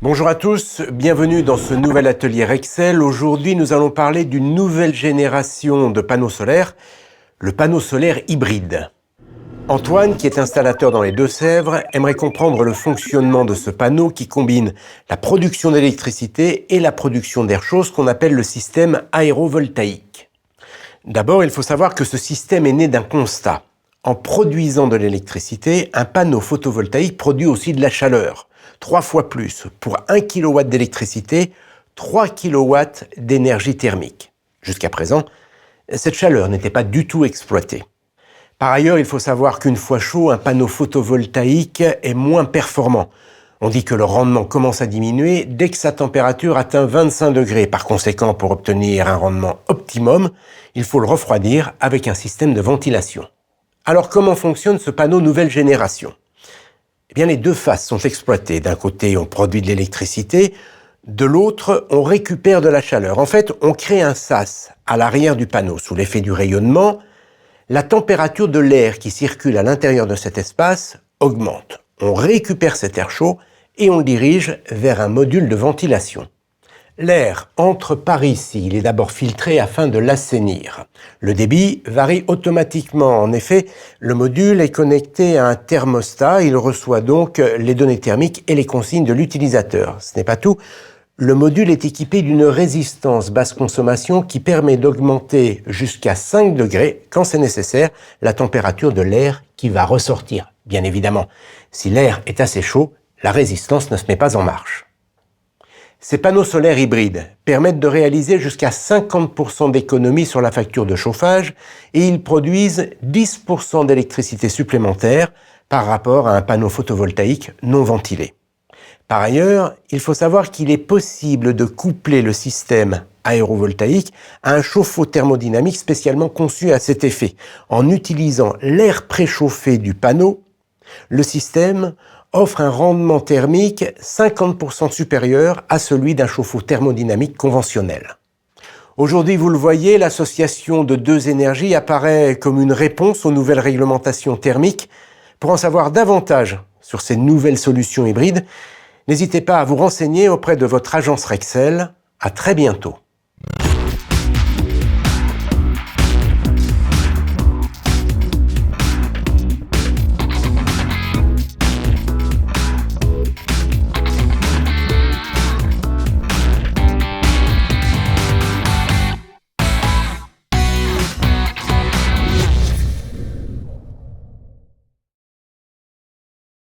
Bonjour à tous, bienvenue dans ce nouvel atelier Rexel. Aujourd'hui, nous allons parler d'une nouvelle génération de panneaux solaires, le panneau solaire hybride. Antoine, qui est installateur dans les Deux-Sèvres, aimerait comprendre le fonctionnement de ce panneau qui combine la production d'électricité et la production d'air chaud, ce qu'on appelle le système aérovoltaïque. D'abord, il faut savoir que ce système est né d'un constat. En produisant de l'électricité, un panneau photovoltaïque produit aussi de la chaleur. 3 fois plus. Pour 1 kW d'électricité, 3 kW d'énergie thermique. Jusqu'à présent, cette chaleur n'était pas du tout exploitée. Par ailleurs, il faut savoir qu'une fois chaud, un panneau photovoltaïque est moins performant. On dit que le rendement commence à diminuer dès que sa température atteint 25 degrés. Par conséquent, pour obtenir un rendement optimum, il faut le refroidir avec un système de ventilation. Alors, comment fonctionne ce panneau nouvelle génération ? Eh bien, les deux faces sont exploitées. D'un côté, on produit de l'électricité, de l'autre, on récupère de la chaleur. En fait, on crée un sas à l'arrière du panneau. Sous l'effet du rayonnement, la température de l'air qui circule à l'intérieur de cet espace augmente. On récupère cet air chaud et on le dirige vers un module de ventilation. L'air entre par ici, il est d'abord filtré afin de l'assainir. Le débit varie automatiquement. En effet, le module est connecté à un thermostat, il reçoit donc les données thermiques et les consignes de l'utilisateur. Ce n'est pas tout. Le module est équipé d'une résistance basse consommation qui permet d'augmenter jusqu'à 5 degrés, quand c'est nécessaire, la température de l'air qui va ressortir. Bien évidemment, si l'air est assez chaud, la résistance ne se met pas en marche. Ces panneaux solaires hybrides permettent de réaliser jusqu'à 50% d'économie sur la facture de chauffage et ils produisent 10% d'électricité supplémentaire par rapport à un panneau photovoltaïque non ventilé. Par ailleurs, il faut savoir qu'il est possible de coupler le système aérovoltaïque à un chauffe-eau thermodynamique spécialement conçu à cet effet. En utilisant l'air préchauffé du panneau, le système offre un rendement thermique 50% supérieur à celui d'un chauffe-eau thermodynamique conventionnel. Aujourd'hui, vous le voyez, l'association de deux énergies apparaît comme une réponse aux nouvelles réglementations thermiques. Pour en savoir davantage sur ces nouvelles solutions hybrides, n'hésitez pas à vous renseigner auprès de votre agence Rexel. À très bientôt.